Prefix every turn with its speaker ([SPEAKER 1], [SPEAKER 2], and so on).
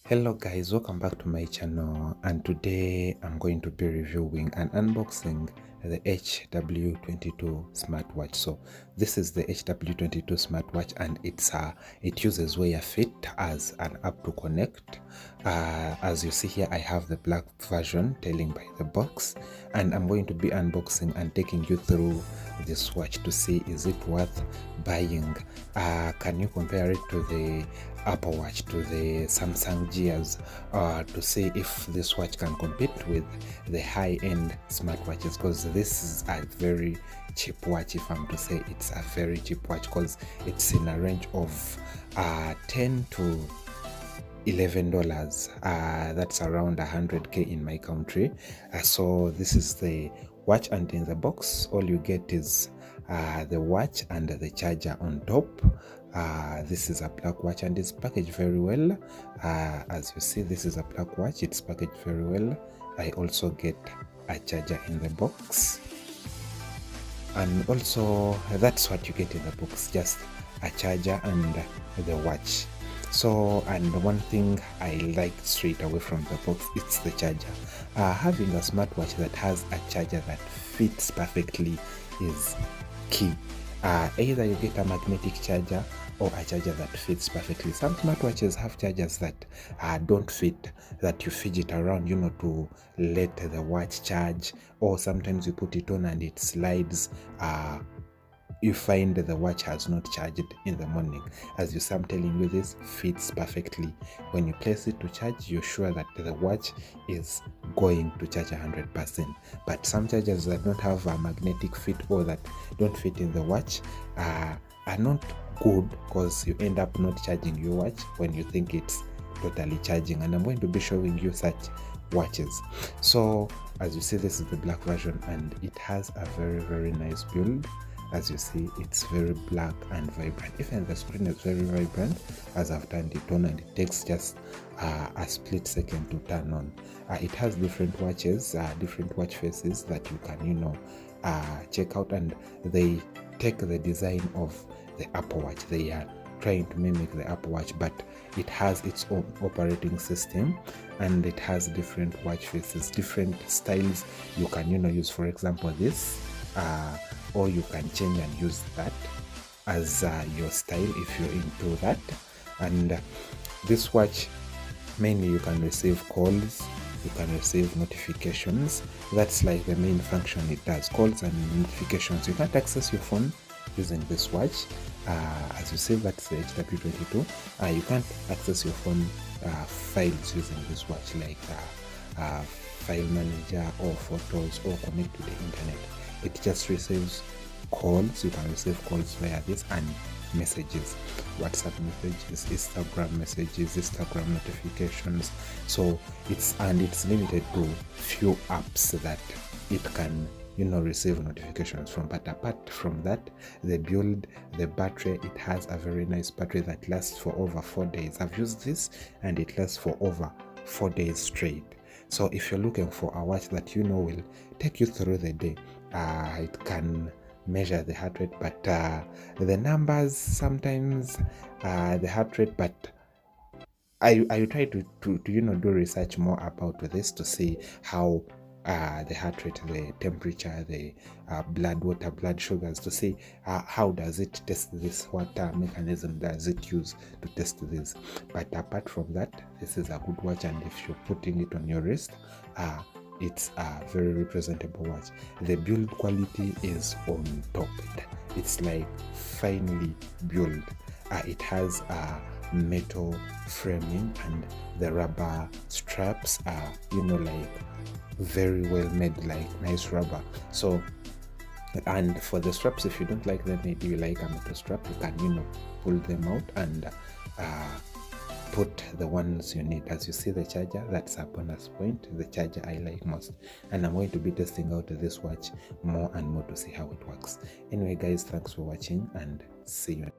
[SPEAKER 1] Hello guys, welcome back to my channel, and today I'm going to be reviewing and unboxing the HW22 smartwatch. So this is the HW22 smartwatch, and it uses Wear Fit as an app to connect. As you see here, I have the black version tailing by the box, and I'm going to be unboxing and taking you through this watch to see is it worth buying. Can you compare it to the Apple Watch, to the Samsung Gears, to see if this watch can compete with the high-end smartwatches, because this is a very cheap watch. If I'm to say it's a very cheap watch, because it's in a range of $10 to $11. That's around 100k in my country. So this is the watch, and in the box all you get is the watch and the charger on top. This is a black watch and it's packaged very well. As you see, this is a black watch, it's packaged very well. I also get a charger in the box, and also that's what you get in the box, just a charger and the watch. So, and one thing I like straight away from the box, it's the charger. Having a smartwatch that has a charger that fits perfectly is key. Either you get a magnetic charger or a charger that fits perfectly. Some smartwatches have chargers that don't fit, that you fidget around, to let the watch charge, or sometimes you put it on and it slides. You find that the watch has not charged in the morning. As you see, I'm telling you, this fits perfectly. When you place it to charge, you're sure that the watch is going to charge 100%. But some chargers that don't have a magnetic fit, or that don't fit in the watch, are not good, because you end up not charging your watch when you think it's totally charging. And I'm going to be showing you such watches. So as you see, this is the black version, and it has a very nice build. As you see, it's very black and vibrant. Even the screen is very vibrant, as I've turned it on, and it takes just a split second to turn on. It has different watches, different watch faces that you can check out, and they take the design of the Apple Watch. They are trying to mimic the Apple Watch, but it has its own operating system, and it has different watch faces, different styles you can use. For example, this or you can change and use that as your style if you're into that. And this watch, mainly you can receive calls, you can receive notifications. That's like the main function it does, calls and notifications. You can't access your phone using this watch. As you see, that's the HW22. You can't access your phone files using this watch, like file manager or photos, or connect to the internet. It just receives calls. You can receive calls via this, and messages, WhatsApp messages, Instagram messages, Instagram notifications. So it's limited to few apps that it can receive notifications from. But apart from that, the build, the battery, it has a very nice battery that lasts for over 4 days. I've used this and it lasts for over 4 days straight. So if you're looking for a watch that will take you through the day, it can measure the heart rate, but the numbers sometimes, the heart rate, but I try to do research more about this to see how the heart rate, the temperature, the blood sugars, to see how does it test this, what mechanism does it use to test this. But apart from that, this is a good watch, and if you're putting it on your wrist, it's a very representable watch. The build quality is on top. It's like finely built. It has metal framing, and the rubber straps are like very well made, like nice rubber. So, and for the straps, if you don't like them, maybe you like a metal strap, you can pull them out and put the ones you need. As you see, the charger, that's a bonus point. The charger I like most, and I'm going to be testing out this watch more and more to see how it works. Anyway guys, thanks for watching, and see you.